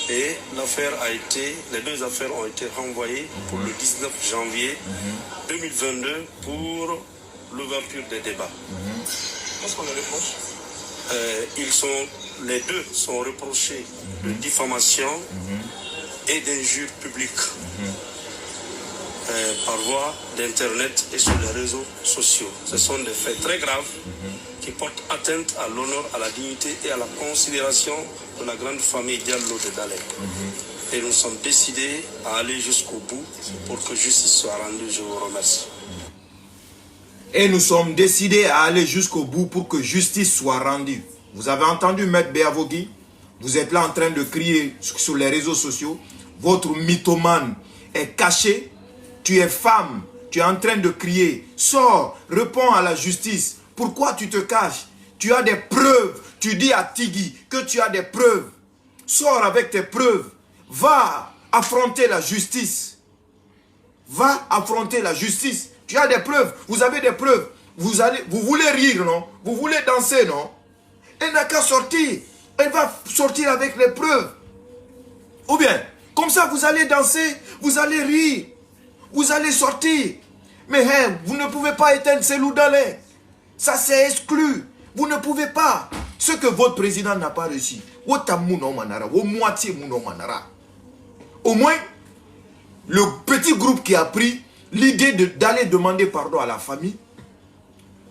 Et les deux affaires ont été renvoyées pour le 19 janvier 2022 pour l'ouverture des débats. Qu'est-ce qu'on les reproche? Les deux sont reprochés de diffamation et d'injures publiques par voie d'internet et sur les réseaux sociaux. Ce sont des faits très graves qui portent atteinte à l'honneur, à la dignité et à la considération de la grande famille Diallo de Dalé. Et nous sommes décidés à aller jusqu'au bout pour que justice soit rendue. Je vous remercie. Et nous sommes décidés à aller jusqu'au bout pour que justice soit rendue. Vous avez entendu Maître Béavogui? Vous êtes là en train de crier sur les réseaux sociaux. Votre mythomane est caché. Tu es femme. Tu es en train de crier. Sors, réponds à la justice. Pourquoi tu te caches? Tu as des preuves. Tu dis à Tigui que tu as des preuves. Sors avec tes preuves. Va affronter la justice. Va affronter la justice. Tu as des preuves. Vous avez des preuves. Vous voulez rire, non? Vous voulez danser, non? Elle n'a qu'à sortir. Elle va sortir avec les preuves. Ou bien, comme ça, vous allez danser, vous allez rire, vous allez sortir. Mais hein, vous ne pouvez pas éteindre ces loups d'Alain. Ça, c'est exclu. Vous ne pouvez pas. Ce que votre président n'a pas réussi. Au moins, le petit groupe qui a pris l'idée d'aller demander pardon à la famille,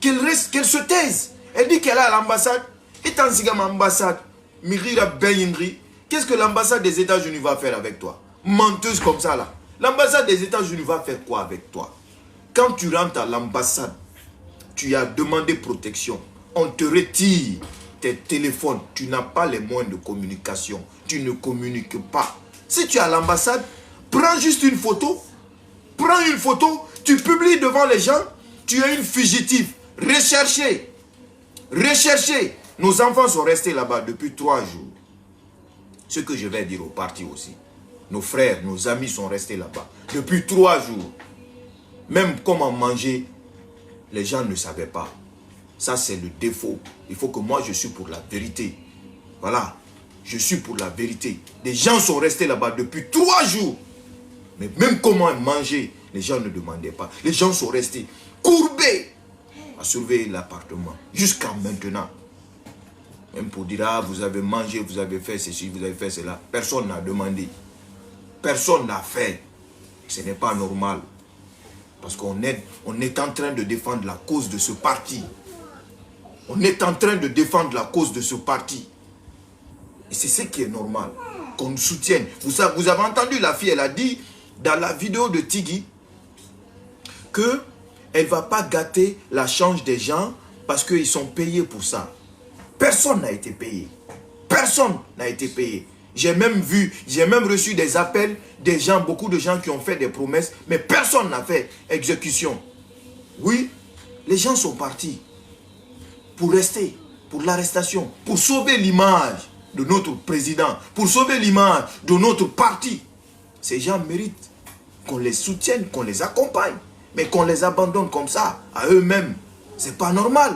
qu'elle se taise. Elle dit qu'elle est à l'ambassade. Et tant que l'ambassade, qu'est-ce que l'ambassade des États-Unis va faire avec toi? Menteuse comme ça là. L'ambassade des États-Unis va faire quoi avec toi? Quand tu rentres à l'ambassade, tu as demandé protection. On te retire tes téléphones. Tu n'as pas les moyens de communication. Tu ne communiques pas. Si tu es à l'ambassade, prends juste une photo. Prends une photo. Tu publies devant les gens. Tu es une fugitive. Recherchez. Recherchez. Nos enfants sont restés là-bas depuis 3 jours. Ce que je vais dire au parti aussi. Nos frères, nos amis sont restés là-bas depuis 3 jours. Même comment manger, les gens ne savaient pas. Ça, c'est le défaut. Il faut que moi, je suis pour la vérité. Voilà. Je suis pour la vérité. Les gens sont restés là-bas depuis 3 jours. Mais même comment manger, les gens ne demandaient pas. Les gens sont restés courbés à surveiller l'appartement. Jusqu'à maintenant. Même pour dire, ah, vous avez mangé, vous avez fait ceci, vous avez fait cela. Personne n'a demandé. Personne n'a fait. Ce n'est pas normal. Parce qu'on est en train de défendre la cause de ce parti. On est en train de défendre la cause de ce parti. Et c'est ce qui est normal. Qu'on nous soutienne. Vous avez entendu la fille, elle a dit dans la vidéo de Tigui que elle ne va pas gâter la chance des gens parce qu'ils sont payés pour ça. Personne n'a été payé. Personne n'a été payé. J'ai même reçu des appels des gens, beaucoup de gens qui ont fait des promesses, mais personne n'a fait exécution. Oui, les gens sont partis pour rester, pour l'arrestation, pour sauver l'image de notre président, pour sauver l'image de notre parti. Ces gens méritent qu'on les soutienne, qu'on les accompagne, mais qu'on les abandonne comme ça, à eux-mêmes. C'est pas normal.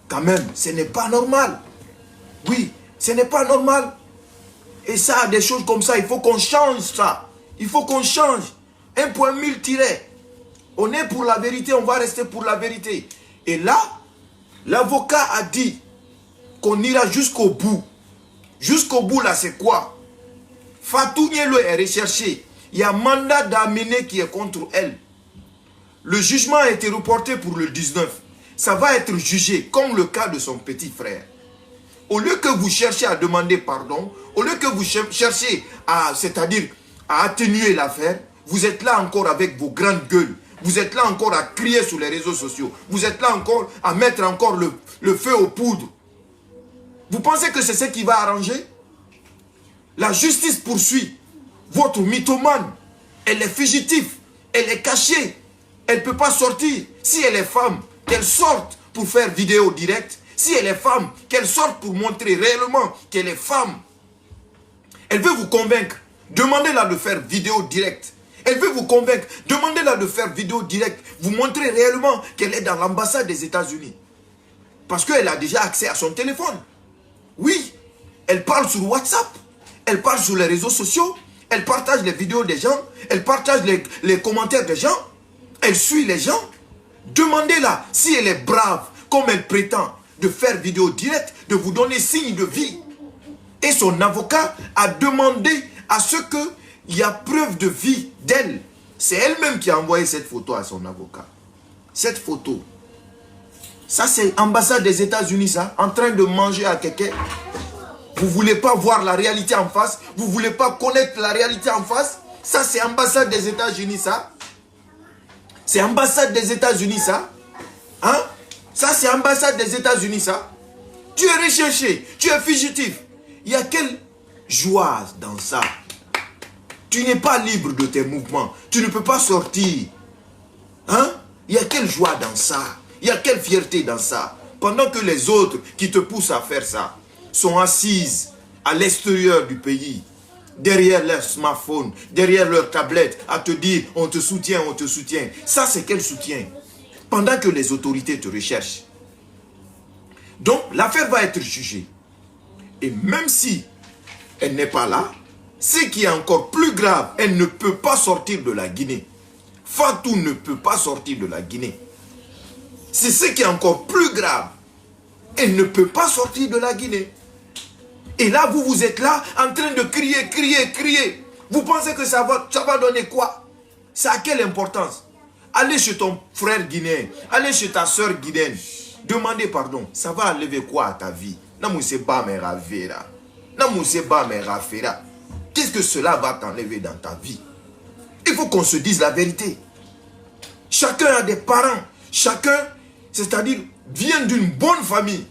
Quand même, ce n'est pas normal. Oui, ce n'est pas normal. Et ça, des choses comme ça, il faut qu'on change ça. Il faut qu'on change. 1.1000 tiré. On est pour la vérité, on va rester pour la vérité. Et là, l'avocat a dit qu'on ira jusqu'au bout. Jusqu'au bout, là, c'est quoi? Fatou Nielo est recherché. Il y a un mandat d'amener qui est contre elle. Le jugement a été reporté pour le 19. Ça va être jugé comme le cas de son petit frère. Au lieu que vous cherchiez à demander pardon, au lieu que vous cherchiez c'est-à-dire à atténuer l'affaire, vous êtes là encore avec vos grandes gueules. Vous êtes là encore à crier sur les réseaux sociaux. Vous êtes là encore à mettre encore le feu aux poudres. Vous pensez que c'est ce qui va arranger? La justice poursuit. Votre mythomane, elle est fugitive, elle est cachée. Elle ne peut pas sortir. Si elle est femme, qu'elle sorte pour faire vidéo directe. Si elle est femme, qu'elle sorte pour montrer réellement qu'elle est femme. Elle veut vous convaincre. Demandez-la de faire vidéo directe. Elle veut vous convaincre. Demandez-la de faire vidéo directe. Vous montrez réellement qu'elle est dans l'ambassade des États-Unis. Parce qu'elle a déjà accès à son téléphone. Oui, elle parle sur WhatsApp. Elle parle sur les réseaux sociaux. Elle partage les vidéos des gens. Elle partage les commentaires des gens. Elle suit les gens. Demandez-la si elle est brave, comme elle prétend, de faire vidéo directe, de vous donner signe de vie. Et son avocat a demandé à ce qu'il y a preuve de vie d'elle. C'est elle-même qui a envoyé cette photo à son avocat. Cette photo. Ça, c'est l'ambassade des États-Unis, ça, en train de manger à quelqu'un. Vous ne voulez pas voir la réalité en face? Vous ne voulez pas connaître la réalité en face? Ça, c'est l'ambassade des États-Unis, ça. C'est l'ambassade des États-Unis, ça. Hein? Ça, c'est l'ambassade des États-Unis, ça. Tu es recherché, tu es fugitif. Il y a quelle joie dans ça? Tu n'es pas libre de tes mouvements. Tu ne peux pas sortir. Hein? Il y a quelle joie dans ça? Il y a quelle fierté dans ça? Pendant que les autres qui te poussent à faire ça sont assises à l'extérieur du pays, derrière leur smartphone, derrière leur tablette, à te dire on te soutient, on te soutient. Ça, c'est quel soutien? Pendant que les autorités te recherchent. Donc, l'affaire va être jugée. Et même si elle n'est pas là, ce qui est encore plus grave, elle ne peut pas sortir de la Guinée. Fatou ne peut pas sortir de la Guinée. C'est ce qui est encore plus grave. Elle ne peut pas sortir de la Guinée. Et là, vous êtes là en train de crier, crier, crier. Vous pensez que ça va donner quoi? Ça a quelle importance? Allez chez ton frère guinéen, allez chez ta soeur guinéenne. Demandez pardon. Ça va enlever quoi à ta vie? Qu'est-ce que cela va t'enlever dans ta vie? Il faut qu'on se dise la vérité. Chacun a des parents. Chacun, c'est-à-dire, vient d'une bonne famille.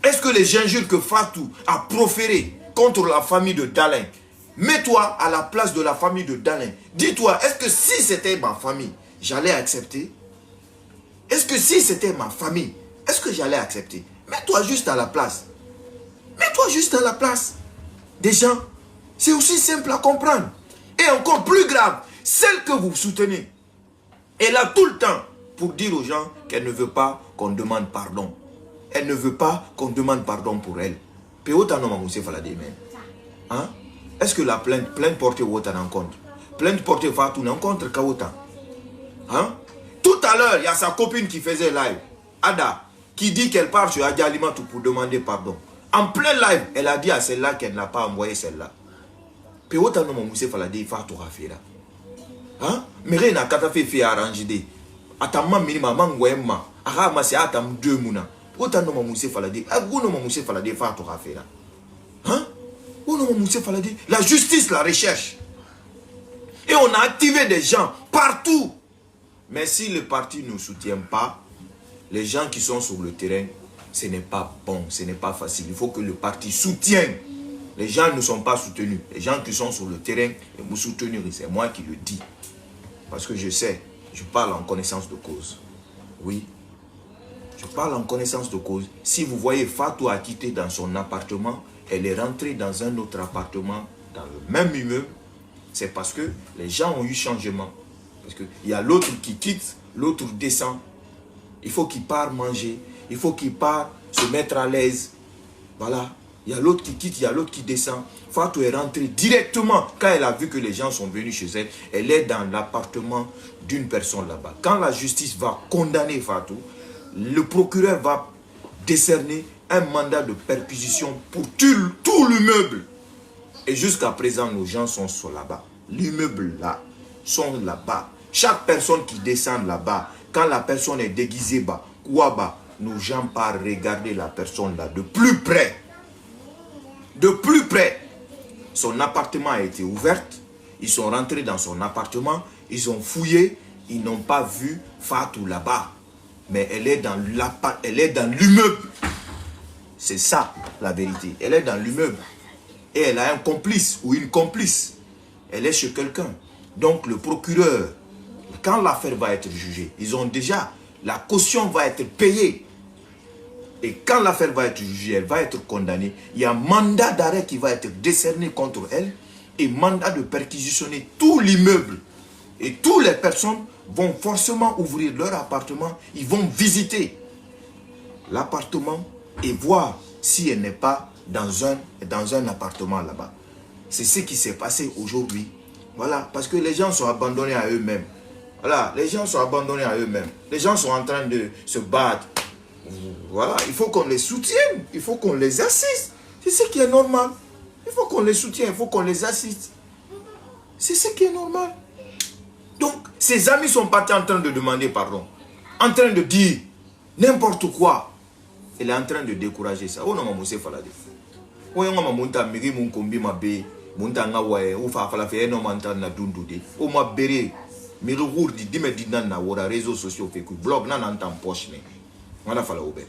Est-ce que les injures que Fatou a proférées contre la famille de Dalin, mets-toi à la place de la famille de Dalin. Dis-toi, est-ce que si c'était ma famille, j'allais accepter? Est-ce que si c'était ma famille, est-ce que j'allais accepter? Mets-toi juste à la place. Mets-toi juste à la place des gens. C'est aussi simple à comprendre. Et encore plus grave, celle que vous soutenez, elle a tout le temps pour dire aux gens qu'elle ne veut pas qu'on demande pardon. Elle ne veut pas qu'on demande pardon pour elle. Hein? Est-ce que la plainte portée au en compte? Plainte portée Fatou en contre Kaota. Hein? Tout à l'heure, il y a sa copine qui faisait live, Ada, qui dit qu'elle part sur Adi Alimatou pour demander pardon. En plein live, elle a dit à celle-là qu'elle n'a pas envoyé celle-là. Peota no Moussé Falade Fatou Rafira. Hein? Mais rien n'a qu'à fait arranger. Atama minima mangwema. Arama c'est atam deux mouna. Peota no Moussé Falade. Agouno Moussé Falade Fatou Rafira. Hein? Ouno Moussé Falade. La justice la recherche. Et on a activé des gens partout. Mais si le parti ne soutient pas, les gens qui sont sur le terrain, ce n'est pas bon, ce n'est pas facile. Il faut que le parti soutienne. Les gens ne sont pas soutenus. Les gens qui sont sur le terrain, ils me soutenir, c'est moi qui le dis. Parce que je sais, je parle en connaissance de cause. Oui, je parle en connaissance de cause. Si vous voyez Fatou a quitté dans son appartement, elle est rentrée dans un autre appartement, dans le même immeuble, c'est parce que les gens ont eu changement. Parce qu'il y a l'autre qui quitte, l'autre descend. Il faut qu'il parte manger. Il faut qu'il parte se mettre à l'aise. Voilà. Il y a l'autre qui quitte, il y a l'autre qui descend. Fatou est rentrée directement. Quand elle a vu que les gens sont venus chez elle, elle est dans l'appartement d'une personne là-bas. Quand la justice va condamner Fatou, le procureur va décerner un mandat de perquisition pour tout l'immeuble. Et jusqu'à présent, nos gens sont là-bas. L'immeuble là, sont là-bas. Chaque personne qui descend là-bas, quand la personne est déguisée bas, quoi bas, nos gens partent regarder la personne là de plus près. De plus près. Son appartement a été ouvert. Ils sont rentrés dans son appartement. Ils ont fouillé. Ils n'ont pas vu Fatou là-bas. Mais elle est dans l'immeuble. C'est ça la vérité. Elle est dans l'immeuble. Et elle a un complice ou une complice. Elle est chez quelqu'un. Donc le procureur, quand l'affaire va être jugée, ils ont déjà, la caution va être payée. Et quand l'affaire va être jugée, elle va être condamnée. Il y a un mandat d'arrêt qui va être décerné contre elle et mandat de perquisitionner tout l'immeuble. Et toutes les personnes vont forcément ouvrir leur appartement. Ils vont visiter l'appartement et voir si elle n'est pas dans un appartement là-bas. C'est ce qui s'est passé aujourd'hui. Voilà, parce que les gens sont abandonnés à eux-mêmes. Voilà, les gens sont abandonnés à eux-mêmes. Les gens sont en train de se battre. Voilà, il faut qu'on les soutienne. Il faut qu'on les assiste. C'est ce qui est normal. Il faut qu'on les soutienne, il faut qu'on les assiste. C'est ce qui est normal. Donc, ses amis sont partis en train de demander pardon. En train de dire n'importe quoi. Il est en train de décourager ça. Oh non, maman, c'est falade. Oh non, maman, monta miri mon kombi ma be, monta ngawae, ou fa fala fe no manta na dundude. Oh ma bere, miri gourdi, dime dinan na wora réseaux sociaux fait que blog nan antan poche ne. Voilà fala obe.